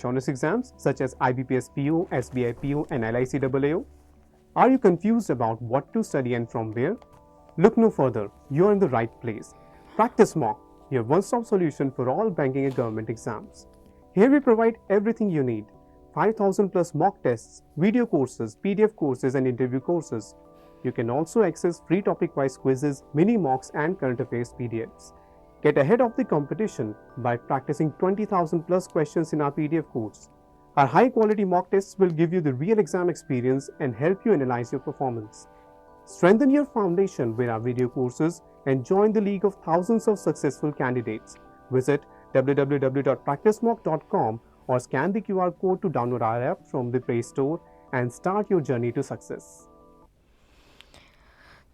honors exams such as IBPS PO, SBI PO, and LIC AAO? Are you confused about what to study and from where? Look no further, you're in the right place. Practice Mock, your one-stop solution for all banking and government exams. Here we provide everything you need. 5,000 plus mock tests, video courses, PDF courses, and interview courses. You can also access free topic-wise quizzes, mini mocks, and current affairs PDFs. Get ahead of the competition by practicing 20,000 plus questions in our PDF course. Our high-quality mock tests will give you the real exam experience and help you analyze your performance. Strengthen your foundation with our video courses and join the league of thousands of successful candidates. Visit www.practicemock.com or scan the QR code to download our app from the Play Store and start your journey to success.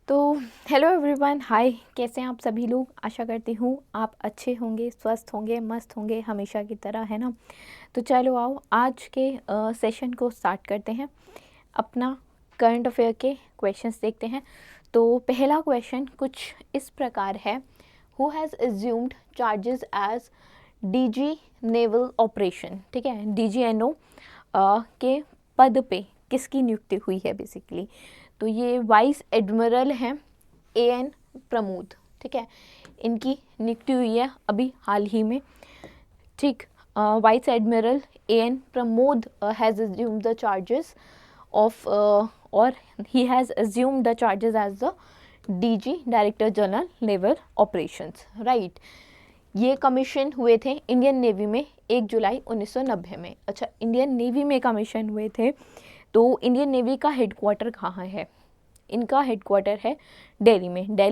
तो hello everyone, हाय, कैसे हैं आप सभी लोग। आशा करती हूँ आप अच्छे होंगे, स्वस्थ होंगे, मस्त होंगे, हमेशा की तरह, है ना। तो चलो आओ आज के सेशन को स्टार्ट करते हैं। अपना करंट अफेयर के क्वेश्चंस देखते हैं। तो पहला क्वेश्चन कुछ इस प्रकार है, who has assumed charges as DG naval operation. ठीक है, DGNO के पद पे किसकी नियुक्ति हुई है बेसिकली। तो ये वाइस एडमिरल हैं AN प्रमोद। ठीक है, इनकी नियुक्ति हुई है अभी हाल ही में। ठीक, vice admiral AN Pramod has assumed the charges of और he has assumed the charges as the DG director general naval operations, right. ये कमीशन हुए थे इंडियन नेवी में 1 जुलाई 1990 में। अच्छा, इंडियन नेवी में कमीशन हुए थे। तो इंडियन नेवी का हेडक्वार्टर कहाँ है? इनका हेडक्वार्टर है दिल्ली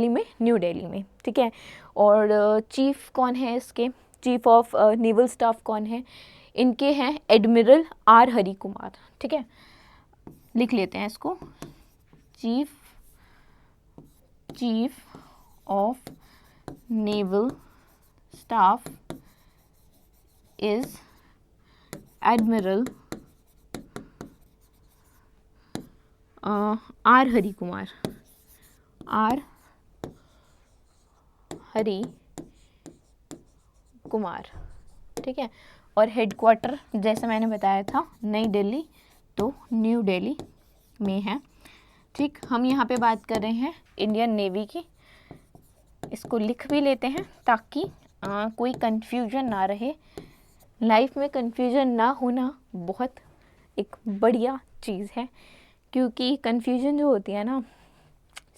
में, न्यू दिल्ली में। ठीक है, और चीफ कौन है इसके? चीफ ऑफ नेवल स्टाफ कौन है? इनके हैं एडमिरल R हरि कुमार। ठीक है, लिख लेते हैं इसको। Chief of naval staff is admiral R Hari Kumar. R Hari Kumar. ठीक है, और हेडक्वार्टर जैसे मैंने बताया था नई दिल्ली, तो न्यू दिल्ली में है। ठीक, हम यहाँ पे बात कर रहे हैं इंडियन नेवी की। इसको लिख भी लेते हैं ताकि कोई कंफ्यूजन ना रहे। लाइफ में कंफ्यूजन ना होना बहुत एक बढ़िया चीज़ है, क्योंकि कन्फ्यूजन जो होती है ना,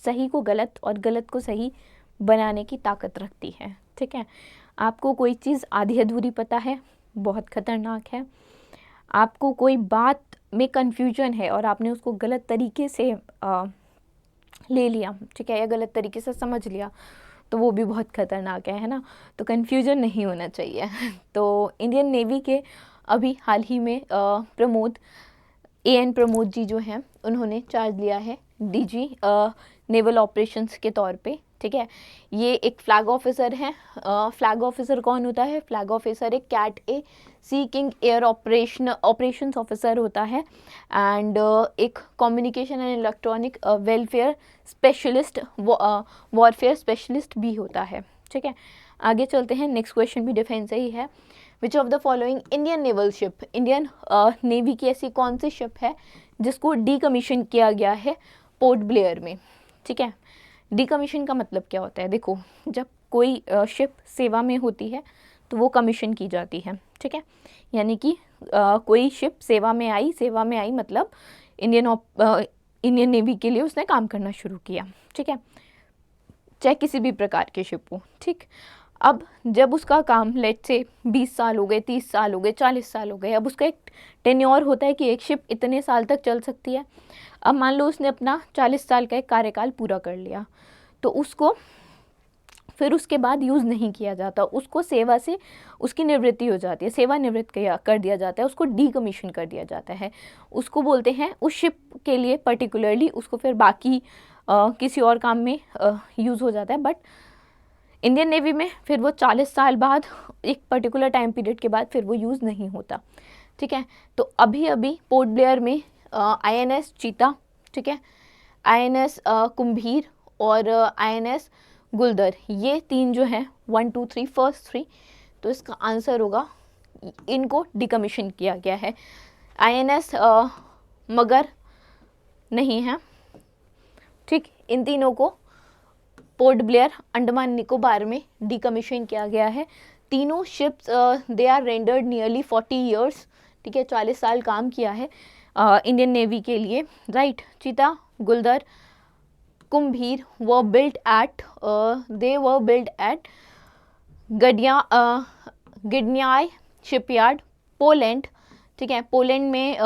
सही को गलत और गलत को सही बनाने की ताकत रखती है। ठीक है, आपको कोई चीज़ आधी अधूरी पता है, बहुत ख़तरनाक है। आपको कोई बात में कन्फ्यूजन है और आपने उसको गलत तरीके से ले लिया, ठीक है, या गलत तरीके से समझ लिया, तो वो भी बहुत ख़तरनाक है ना। तो कन्फ्यूजन नहीं होना चाहिए। तो इंडियन नेवी के अभी हाल ही में प्रमोद AN प्रमोद जी जो हैं, उन्होंने चार्ज लिया है DG नेवल ऑपरेशंस के तौर पे। ठीक है, ये एक फ्लैग ऑफिसर हैं। फ्लैग ऑफिसर कौन होता है? फ्लैग ऑफिसर एक cat A Sea King air operations officer होता है, एंड एक communication and electronic welfare specialist, warfare specialist भी होता है। ठीक है, आगे चलते हैं। नेक्स्ट क्वेश्चन भी डिफेंस से ही है। Which of the following Indian naval ship, Indian navy की ऐसी कौन सी शिप है जिसको डीकमीशन किया गया है पोर्ट ब्लेयर में? ठीक है, डीकमीशन का मतलब क्या होता है? देखो, जब कोई शिप सेवा में होती है तो वो कमीशन की जाती है। ठीक है, यानी कि कोई शिप सेवा में आई मतलब इंडियन नेवी के लिए उसने काम करना शुरू किया। ठीक है, चाहे किसी भी प्रकार के शिप हो। ठीक, अब जब उसका काम लेट से 20 साल हो गए, 30 साल हो गए, 40 साल हो गए, अब उसका एक टेन्योर होता है कि एक शिप इतने साल तक चल सकती है। अब मान लो उसने अपना 40 साल का एक कार्यकाल पूरा कर लिया, तो उसको फिर उसके बाद यूज़ नहीं किया जाता, उसको सेवा से उसकी निवृत्ति हो जाती है, सेवानिवृत्त कर दिया जाता है, उसको डीकमीशन कर दिया जाता है। उसको बोलते हैं, उस शिप के लिए पर्टिकुलरली उसको फिर बाकी किसी और काम में यूज़ हो जाता है। बट इंडियन नेवी में फिर वो 40 साल बाद, एक पर्टिकुलर टाइम पीरियड के बाद फिर वो यूज़ नहीं होता। ठीक है, तो अभी पोर्ट ब्लेयर में INS चीता, ठीक है, INS कुंभीर और INS गुलदर, ये तीन जो हैं 1 2 3 फर्स्ट 3, तो इसका आंसर होगा इनको डिकमीशन किया गया है। INS मगर नहीं है, ठीक। इन तीनों को पोर्ट ब्लेयर अंडमान निकोबार में डिकमीशन किया गया है। तीनों ships they are rendered nearly 40 years, ठीक है, 40 साल काम किया है इंडियन नेवी के लिए, right. Cheetah, Guldar, Kumbhir were built at Gdynia shipyard, Poland, ठीक है। पोलैंड में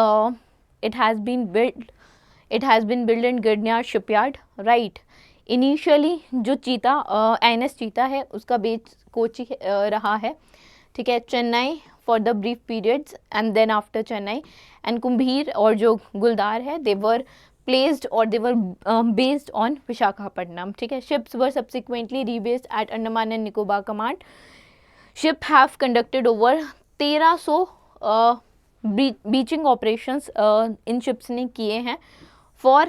it has been build in Gdynia shipyard, right. Initially जो चीता INS चीता है उसका बेस कोची रहा है, ठीक है, Chennai for the brief periods and then after Chennai. And Kumbhir और जो गुलदार है दे वर placed or they were based on Visakhapatnam, ठीक है। Ships were subsequently rebased at Andaman and Nicobar Command. Ship have conducted over 1300 beaching operations in ships ने किए हैं for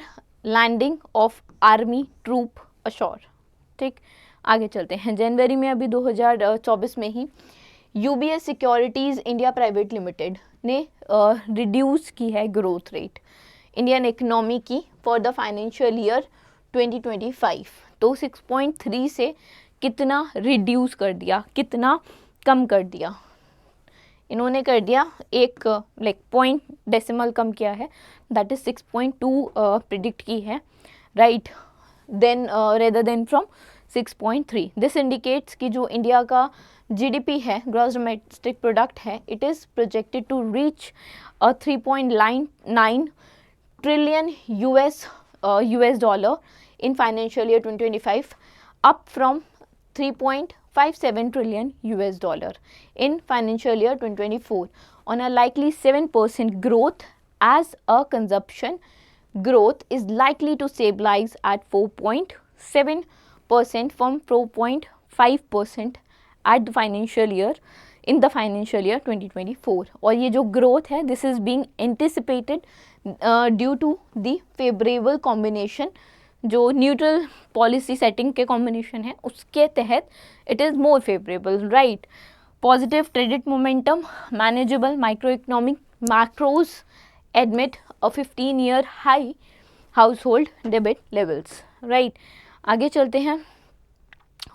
landing of army troop ashore, ठीक। आगे चलते हैं। जनवरी में अभी 2024 में ही UBS securities India private limited ने रिड्यूस की है ग्रोथ रेट इंडियन इकोनॉमी की फॉर द फाइनेंशियल ईयर 2025। तो 6.3 से कितना रिड्यूस कर दिया, कितना कम कर दिया, इन्होंने कर दिया एक लाइक पॉइंट डेसिमल कम किया है, दैट इज 6.2 प्रिडिक्ट की है, right, then rather than from 6.3। This indicates कि जो इंडिया का GDP है, ग्रॉस डोमेस्टिक प्रोडक्ट है, it is projected to reach 3.9 trillion US dollar in financial year 2025, up from 3.57 trillion US dollar in financial year 2024, on a likely 7% growth, as a consumption growth is likely to stabilize at 4.7% from 4.5% at the financial year in the financial year 2024। और ये जो growth है this is being anticipated due to the favourable combination, जो neutral policy setting के combination है उसके तहत it is more favourable, right. Positive credit momentum, manageable micro economic macros admit a 15-year high household debit levels, right. आगे चलते हैं।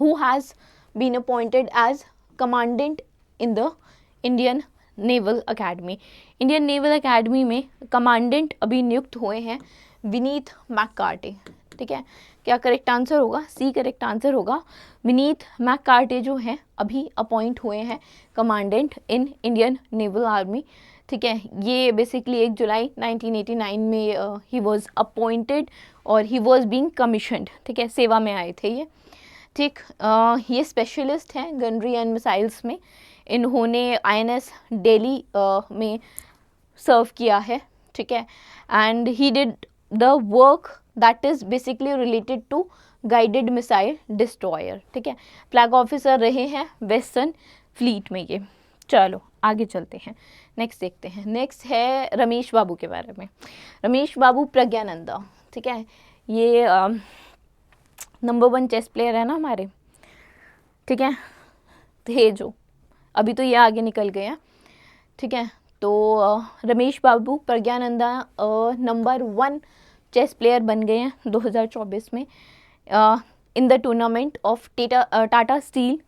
Who has been appointed as commandant in the Indian naval academy. Indian naval academy में commandant अभी नियुक्त हुए हैं विनीत मैककार्टे, ठीक है। क्या करेक्ट आंसर होगा? सी करेक्ट आंसर होगा। विनीत मैककार्टे जो हैं अभी अपॉइंट हुए हैं commandant in Indian naval army, ठीक है। ये बेसिकली 1 जुलाई 1989 में ही वॉज अपॉइंटेड और ही वॉज बीइंग कमीशनड, ठीक है, सेवा में आए थे ये, ठीक। ये स्पेशलिस्ट हैं गनरी एंड मिसाइल्स में। इन्होंने INS दिल्ली में सर्व किया है, ठीक है। And he did the work that is basically related to guided missile destroyer, ठीक है। फ्लैग ऑफिसर रहे हैं वेस्टर्न फ्लीट में ये। चलो आगे चलते हैं, नेक्स्ट देखते हैं। नेक्स्ट है रमेश बाबू के बारे में। रमेश बाबू प्रज्ञानंदा, ठीक है, ये नंबर 1 चेस प्लेयर है ना हमारे, ठीक है, थे जो, अभी तो ये आगे निकल गए हैं, ठीक है। तो Ramesh Babu Praggnanandhaa number 1 chess player बन गए हैं 2024 में in the tournament of Tata Steel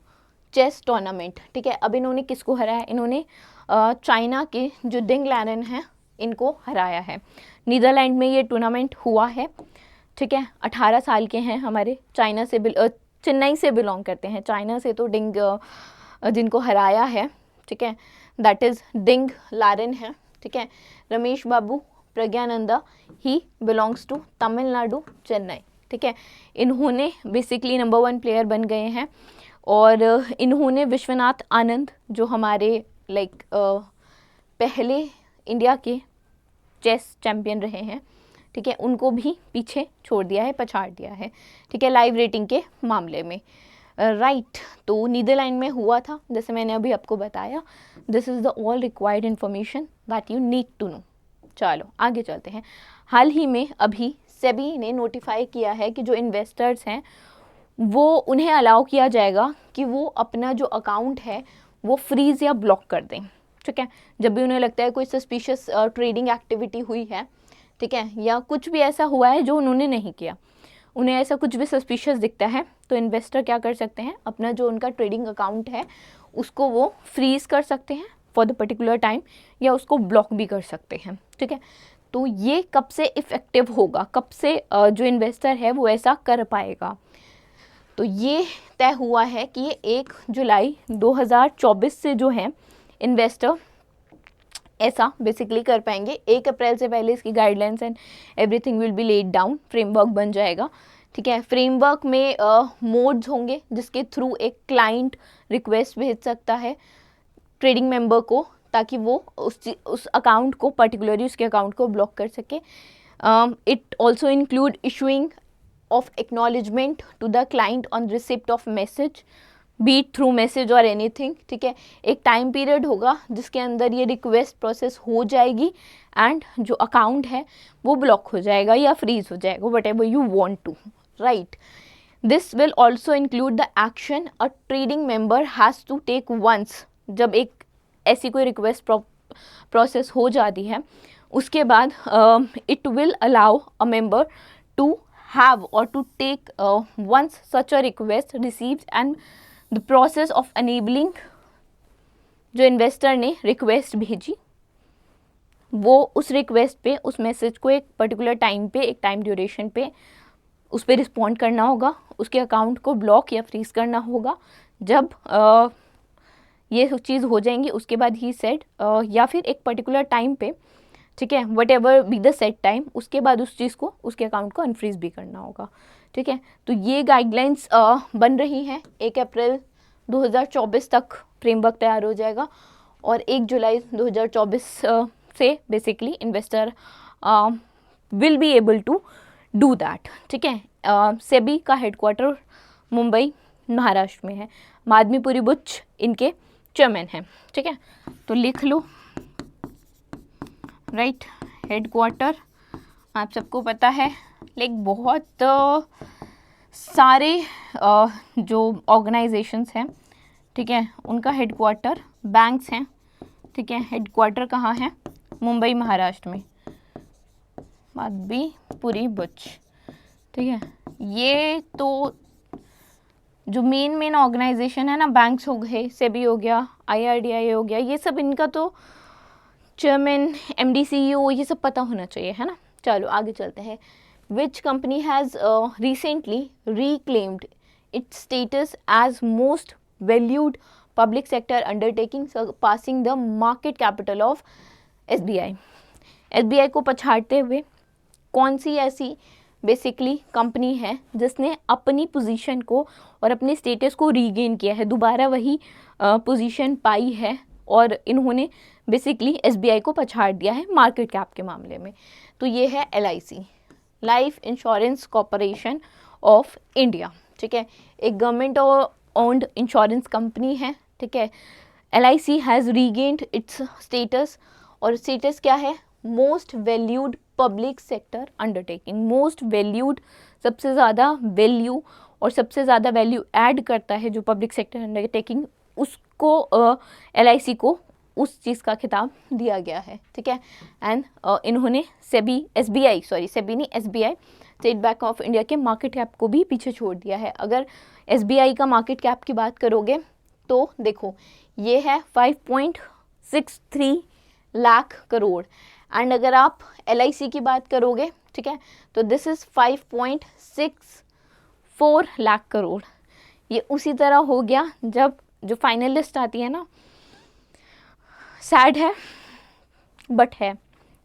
chess tournament, ठीक है। अब इन्होंने किसको हराया? इन्होंने चाइना के जो डिंग लैरन हैं इनको हराया है। नीदरलैंड में ये टूर्नामेंट हुआ है, ठीक है। 18 साल के हैं हमारे, चाइना से चेन्नई से बिलोंग करते हैं, चाइना से तो डिंग जिनको हराया है, ठीक है, दैट इज़ डिंग लारेन है, ठीक है। Ramesh Babu Praggnanandhaa he belongs to Tamil Nadu Chennai, ठीक है। इन्होंने बेसिकली नंबर 1 प्लेयर बन गए हैं और इन्होंने विश्वनाथ आनंद जो हमारे लाइक पहले इंडिया के चेस चैम्पियन रहे हैं, ठीक है, उनको भी पीछे छोड़ दिया है, पछाड़ दिया है, ठीक है, लाइव रेटिंग के मामले में, राइट। तो नीदरलैंड में हुआ था, जैसे मैंने अभी आपको बताया। This is the all required information that you need to know. चलो आगे चलते हैं। हाल ही में अभी सेबी ने नोटिफाई किया है कि जो इन्वेस्टर्स हैं वो उन्हें अलाउ किया जाएगा कि वो अपना जो अकाउंट है वो फ्रीज़ या ब्लॉक कर दें, ठीक है, जब भी उन्हें लगता है कोई सस्पिशियस ट्रेडिंग एक्टिविटी हुई है, ठीक है, या कुछ भी ऐसा हुआ है जो उन्होंने नहीं किया, उन्हें ऐसा कुछ भी सस्पिशियस दिखता है, तो इन्वेस्टर क्या कर सकते हैं, अपना जो उनका ट्रेडिंग अकाउंट है उसको वो फ्रीज कर सकते हैं फॉर द पर्टिकुलर टाइम, या उसको ब्लॉक भी कर सकते हैं, ठीक है। तो ये कब से इफ़ेक्टिव होगा, कब से जो इन्वेस्टर है वो ऐसा कर पाएगा, तो ये तय हुआ है कि ये 1 जुलाई 2024 से जो है इन्वेस्टर ऐसा बेसिकली कर पाएंगे। 1 अप्रैल से पहले इसकी guidelines and everything will be laid down, framework बन जाएगा, ठीक है। फ्रेमवर्क में मोड्स होंगे जिसके थ्रू एक क्लाइंट रिक्वेस्ट भेज सकता है ट्रेडिंग मेंबर को, ताकि वो उस अकाउंट को, पर्टिकुलरली उसके अकाउंट को ब्लॉक कर सके। It also include issuing of acknowledgement to the client on receipt of message, be it through message or anything, ठीक है। एक टाइम पीरियड होगा जिसके अंदर ये रिक्वेस्ट प्रोसेस हो जाएगी एंड जो अकाउंट है वो ब्लॉक हो जाएगा या फ्रीज हो जाएगा, whatever you want to, right. This will also include the action a trading member has to take once, जब एक ऐसी कोई रिक्वेस्ट प्रोसेस हो जाती है उसके बाद it will allow a member to have or to take once such a request received and the process of enabling, जो इन्वेस्टर ने रिक्वेस्ट भेजी वो उस रिक्वेस्ट पे, उस मैसेज को एक पर्टिकुलर टाइम पे, एक टाइम ड्यूरेशन पे उस पर रिस्पॉन्ड करना होगा, उसके अकाउंट को ब्लॉक या फ्रीज करना होगा। जब ये चीज़ हो जाएंगी उसके बाद ही सेड या फिर एक पर्टिकुलर टाइम पे, ठीक है, what ever be the set time, उसके बाद उस चीज़ को, उसके अकाउंट को अनफ्रीज भी करना होगा, ठीक है। तो ये गाइडलाइंस बन रही हैं, 1 अप्रैल 2024 तक फ्रेमवर्क तैयार हो जाएगा और 1 जुलाई 2024 से basically investor will be able to do that, ठीक है। सेबी का हेडक्वार्टर मुंबई महाराष्ट्र में है, माधमीपुरी बुच इनके चेयरमैन हैं, ठीक है। तो लिख लो, राइट, हेडक्वार्टर आप सबको पता है, लाइक बहुत सारे जो ऑर्गेनाइजेशंस हैं, ठीक है, उनका हेडक्वार्टर, बैंक्स हैं, ठीक है, हेडक्वार्टर कहाँ है, मुंबई महाराष्ट्र में, माधवीपुरी बुच, ठीक है। ये तो जो मेन ऑर्गेनाइजेशन है ना, बैंक्स हो गए, सेबी हो गया, IRDAI हो गया, ये सब इनका तो चेयरमैन, MD, CEO ये सब पता होना चाहिए, है ना। चलो आगे चलते हैं। Which company has recently reclaimed its status as most valued public sector undertaking, surpassing the market capital of SBI। SBI को पछाड़ते हुए कौन सी ऐसी बेसिकली कंपनी है जिसने अपनी पोजीशन को और अपने स्टेटस को रीगेन किया है, दोबारा वही पोजीशन पाई है और इन्होंने बेसिकली SBI को पछाड़ दिया है मार्केट कैप के मामले में। तो ये है LIC, life insurance corporation of India, ठीक है, एक गवर्नमेंट ओन्ड इंश्योरेंस कंपनी है, ठीक है। LIC has regained it's status, और स्टेटस क्या है, most valued public sector undertaking, most valued, सबसे ज़्यादा वैल्यू और सबसे ज़्यादा वैल्यू ऐड करता है जो पब्लिक सेक्टर अंडरटेकिंग, उसको LIC को उस चीज़ का खिताब दिया गया है, ठीक है। एंड इन्होंने सेबी नहीं, SBI, state bank of India के मार्केट कैप को भी पीछे छोड़ दिया है। अगर SBI का मार्केट कैप की बात करोगे तो देखो ये है 5.63 लाख करोड़, एंड अगर आप LIC की बात करोगे, ठीक है, तो दिस इज़ 5.64 लाख करोड़। ये उसी तरह हो गया जब जो फाइनल लिस्ट आती है ना, सैड है बट है,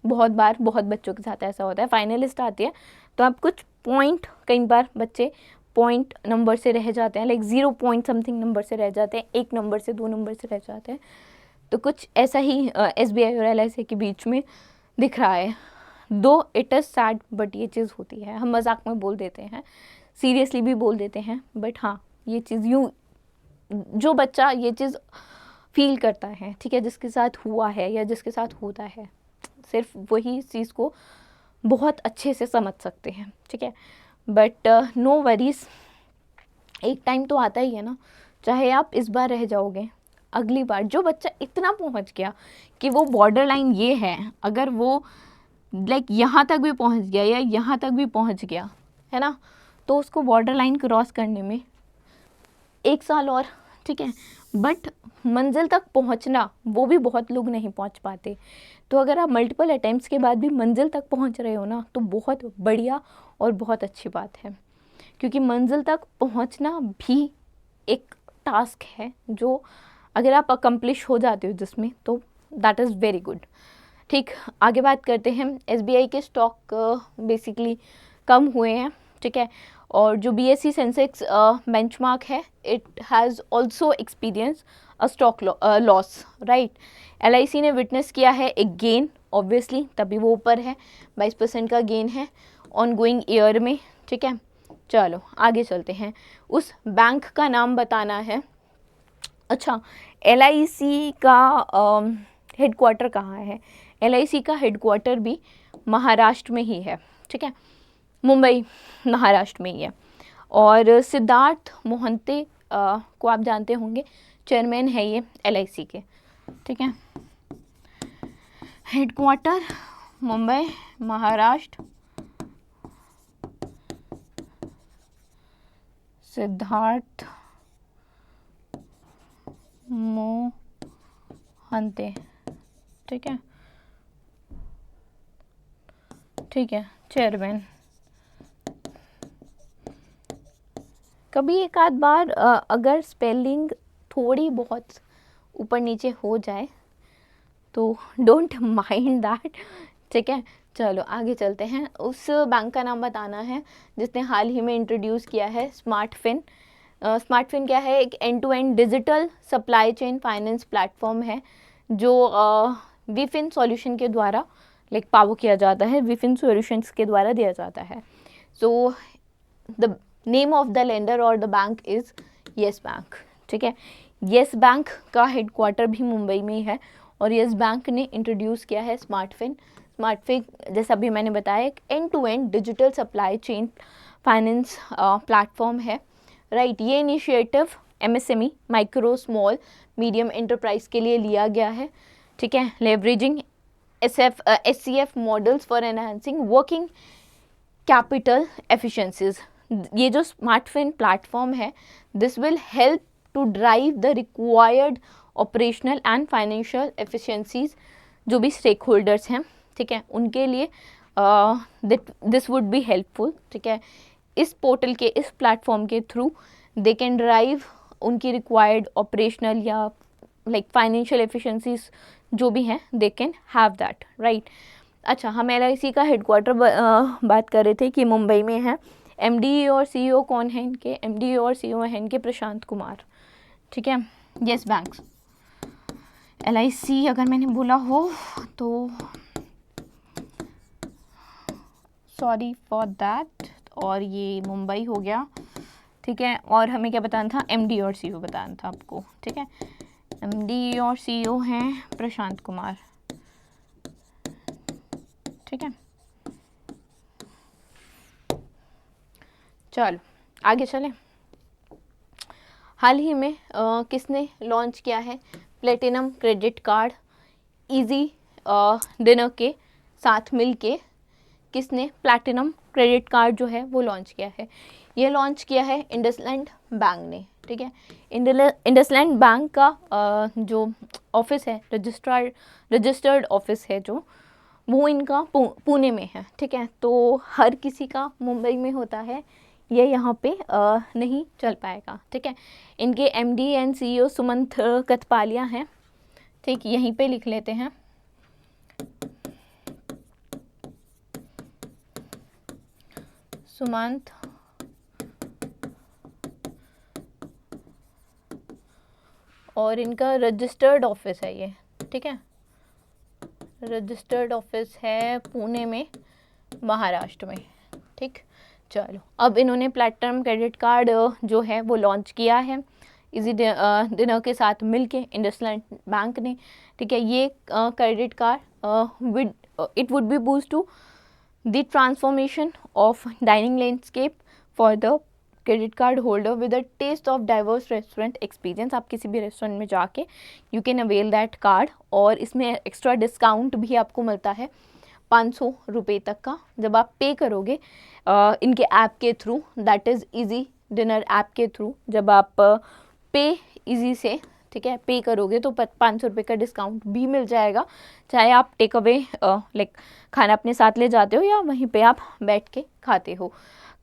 बहुत बार बहुत बच्चों के साथ ऐसा होता है, फाइनल लिस्ट आती है तो आप कुछ पॉइंट, कई बार बच्चे पॉइंट नंबर से रह जाते हैं, लाइक 0 पॉइंट समथिंग नंबर से रह जाते हैं, 1 नंबर से 2 नंबर से रह जाते हैं, तो कुछ ऐसा ही SBI और LIC के बीच में दिख रहा है। दो इट इज़ सैड बट ये चीज़ होती है, हम मजाक में बोल देते हैं, सीरियसली भी बोल देते हैं, बट हाँ ये चीज़ यूँ, जो बच्चा ये चीज़ फील करता है, ठीक है, जिसके साथ हुआ है या जिसके साथ होता है, सिर्फ वही इस चीज़ को बहुत अच्छे से समझ सकते हैं, ठीक है। बट नो वरीज, एक टाइम तो आता ही है ना, चाहे आप इस बार रह जाओगे, अगली बार जो बच्चा इतना पहुंच गया कि वो बॉर्डर लाइन ये है, अगर वो लाइक यहाँ तक भी पहुंच गया या यहाँ तक भी पहुंच गया है ना, तो उसको बॉर्डर लाइन क्रॉस करने में 1 साल और, ठीक है। बट मंजिल तक पहुंचना वो भी बहुत लोग नहीं पहुंच पाते। तो अगर आप मल्टीपल अटेम्प्ट्स के बाद भी मंजिल तक पहुंच रहे हो ना, तो बहुत बढ़िया और बहुत अच्छी बात है, क्योंकि मंजिल तक पहुंचना भी एक टास्क है जो अगर आप अकम्प्लिश हो जाते हो जिसमें, तो दैट इज़ वेरी गुड। ठीक, आगे बात करते हैं। SBI के स्टॉक बेसिकली कम हुए हैं, ठीक है। और जो BSE सेंसेक्स बेंचमार्क है, it has also experience a stock loss, right. LIC ने विटनेस किया है एक गेन, ऑब्वियसली तभी वो ऊपर है, 22% का गेन है ऑन गोइंग ईयर में, ठीक है। चलो आगे चलते हैं। उस बैंक का नाम बताना है। अच्छा, LIC का हेडक्वार्टर कहाँ है? LIC का हेडक्वार्टर भी महाराष्ट्र में ही है, ठीक है, मुंबई महाराष्ट्र में ही है। और सिद्धार्थ मोहंते को आप जानते होंगे, चेयरमैन है ये LIC के, ठीक है। हेडक्वार्टर मुंबई महाराष्ट्र, सिद्धार्थ मोहंते, ठीक है, ठीक है, चेयरमैन। कभी एक आध बार अगर स्पेलिंग थोड़ी बहुत ऊपर नीचे हो जाए तो डोंट माइंड दैट, ठीक है। चलो आगे चलते हैं। उस बैंक का नाम बताना है जिसने हाल ही में इंट्रोड्यूस किया है स्मार्टफिन। स्मार्टफिन क्या है? एक end to end digital supply chain finance platform है जो विफिन सॉल्यूशन के द्वारा लाइक पावर किया जाता है, विफिन सॉल्यूशंस के द्वारा दिया जाता है। So the name of the lender और the bank is Yes Bank, ठीक है। येस बैंक का हेडक्वार्टर भी मुंबई में ही है और येस बैंक ने इंट्रोड्यूस किया है स्मार्टफिन। स्मार्टफिन जैसा भी मैंने बताया एक end to end digital supply chain finance platform है, राइट। ये initiative MSME micro small medium enterprise के लिए लिया गया है, ठीक है। Leveraging SCF models for enhancing working capital efficiencies. ये जो स्मार्टफिन प्लेटफॉर्म है, this will help to drive the required operational and financial efficiencies जो भी स्टेक होल्डर्स हैं, ठीक है, उनके लिए दिस वुड बी हेल्पफुल, ठीक है। इस पोर्टल के, इस प्लेटफॉर्म के थ्रू दे कैन ड्राइव उनकी रिक्वायर्ड ऑपरेशनल या लाइक फाइनेंशियल एफिशिएंसीज जो भी हैं, they can have that, right. अच्छा, हम LIC का हेडक्वार्टर बात कर रहे थे कि मुंबई में है। MD और CEO कौन है इनके? MD और CEO हैं इनके प्रशांत कुमार, ठीक है। येस बैंक, LIC अगर मैंने बोला हो तो सॉरी फॉर दैट। और ये मुंबई हो गया, ठीक है। और हमें क्या बताना था? MD और CEO बताना था आपको, ठीक है। MD और CEO हैं प्रशांत कुमार, ठीक है। चलो आगे चलें। हाल ही में किसने लॉन्च किया है platinum credit card? Easy dinner के साथ मिलके किसने प्लैटिनम क्रेडिट कार्ड जो है वो लॉन्च किया है? ये लॉन्च किया है इंडसलैंड बैंक ने, ठीक है। इंडसलैंड बैंक का जो ऑफिस है, रजिस्टर्ड ऑफिस है जो, वो इनका पुणे में है, ठीक है। तो हर किसी का मुंबई में होता है, ये यहाँ पे नहीं चल पाएगा, ठीक है। इनके MD and CEO Sumant Kathpalia हैं, ठीक, यहीं पे लिख लेते हैं। सुमंत और इनका रजिस्टर्ड ऑफिस है ये, ठीक है। रजिस्टर्ड ऑफिस है पुणे में, महाराष्ट्र में, ठीक। चलो, अब इन्होंने प्लैटिनम क्रेडिट कार्ड जो है वो लॉन्च किया है इजी डिनर के साथ मिलके इंडसलैंड बैंक ने, ठीक है। ये credit card it would be boost to the transformation of dining landscape for the credit card holder with a taste of diverse restaurant experience, आप किसी भी रेस्टोरेंट में जाके you can avail that card, और इसमें एक्स्ट्रा डिस्काउंट भी आपको मिलता है 500 रुपये तक का जब आप पे करोगे इनके ऐप के through, that is easy dinner app के थ्रू। जब आप पे इजी से, ठीक है, पे करोगे तो 500 रुपये का डिस्काउंट भी मिल जाएगा, चाहे आप टेक अवे लाइक खाना अपने साथ ले जाते हो या वहीं पे आप बैठ के खाते हो।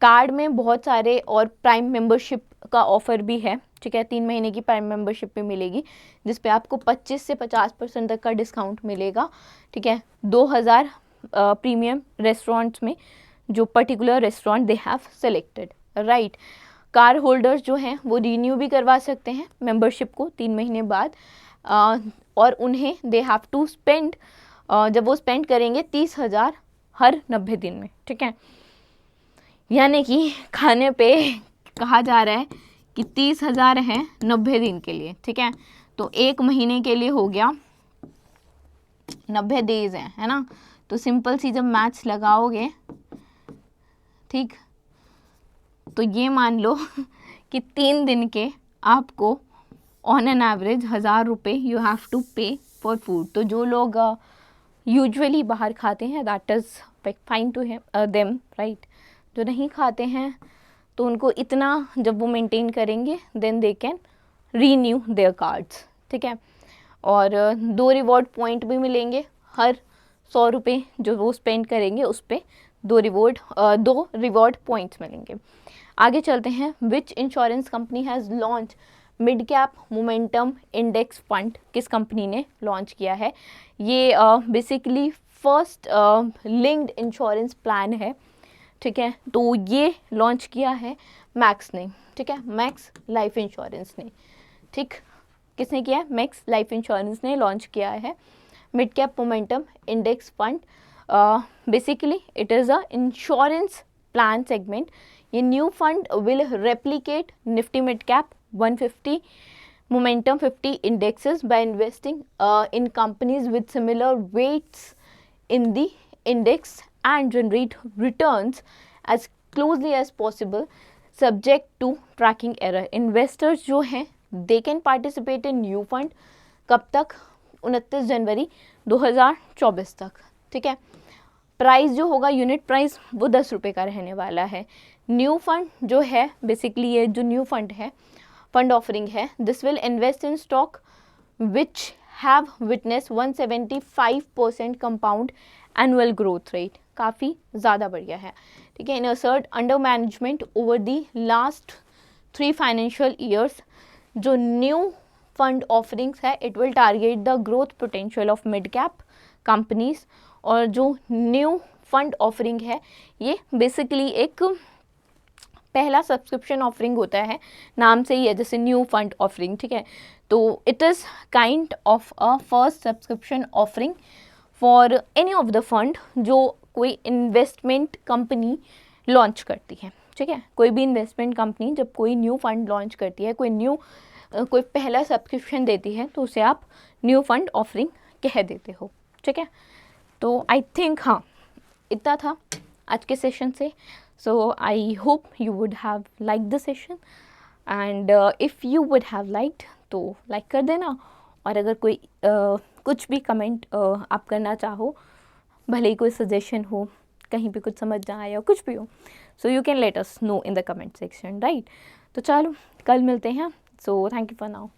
कार्ड में बहुत सारे और प्राइम मेंबरशिप का ऑफ़र भी है, ठीक है, 3 महीने की प्राइम मेंबरशिप भी मिलेगी जिस पे आपको 25 से 50% तक का डिस्काउंट मिलेगा, ठीक है। 2000 प्रीमियम रेस्टोरेंट्स में जो particular restaurant they have selected, right. Car holders जो हैं वो रीन्यू भी करवा सकते हैं मेंबरशिप को 3 महीने बाद, और उन्हें दे हैव टू स्पेंड, जब वो स्पेंड करेंगे 30,000 हर 90 दिन में, ठीक है। यानी कि खाने पे कहा जा रहा है कि 30,000 हैं 90 दिन के लिए, ठीक है। तो 1 महीने के लिए हो गया 90 डेज हैं, है ना। तो सिंपल सी जब मैथ्स लगाओगे, ठीक, तो ये मान लो कि 3 दिन के आपको ऑन एन एवरेज 1000 रुपये you have to pay for food. तो जो लोग यूजुअली बाहर खाते हैं that is fine to them, right. जो नहीं खाते हैं तो उनको इतना जब वो मेंटेन करेंगे then they can renew their cards, ठीक है। और 2 रिवॉर्ड पॉइंट भी मिलेंगे, हर 100 रुपये जो वो स्पेंड करेंगे उस पर 2 रिवॉर्ड पॉइंट्स मिलेंगे। आगे चलते हैं। Which insurance company has launch mid cap momentum index fund, किस कंपनी ने लॉन्च किया है? ये basically first linked insurance plan है, ठीक है। तो ये लॉन्च किया है मैक्स ने, ठीक है, मैक्स लाइफ इंश्योरेंस ने, ठीक। किसने किया है? मैक्स लाइफ इंश्योरेंस ने लॉन्च किया है mid cap momentum index fund. Basically it is a insurance plan segment. ये new fund will replicate Nifty mid cap 150 momentum 50 indexes by investing in companies with similar weights in the index and generate returns as closely as possible subject to tracking error. Investors जो हैं they can participate in new fund कब तक? 29 जनवरी 2024 तक, ठीक है। Price जो होगा unit price वो 10 रुपये का रहने वाला है। न्यू फंड जो है बेसिकली ये जो न्यू फंड है, फंड ऑफरिंग है, this will invest in stock which have witness 175% compound annual growth rate, काफ़ी ज़्यादा बढ़िया है, ठीक है। इन असर्ट under management over the last 3 financial years. जो न्यू फंड ऑफरिंग्स है it will target the growth potential of mid cap companies. और जो न्यू फंड ऑफरिंग है ये बेसिकली एक पहला सब्सक्रिप्शन ऑफरिंग होता है, नाम से ही है जैसे न्यू फंड ऑफरिंग, ठीक है। तो it is kind of a first subscription offering for any of the fund जो कोई इन्वेस्टमेंट कंपनी लॉन्च करती है, ठीक है। कोई भी इन्वेस्टमेंट कंपनी जब कोई न्यू फंड लॉन्च करती है, कोई पहला सब्सक्रिप्शन देती है तो उसे आप न्यू फंड ऑफरिंग कह देते हो, ठीक है। तो आई थिंक हाँ इतना था आज के सेशन से। So I hope you would have liked the session and if you would have liked तो like कर देना। और अगर कोई कुछ भी कमेंट आप करना चाहो, भले ही कोई सजेशन हो, कहीं पे कुछ समझ ना आया हो, कुछ भी हो, so you can let us know in the comment section, right? तो चलो कल मिलते हैं। So thank you for now.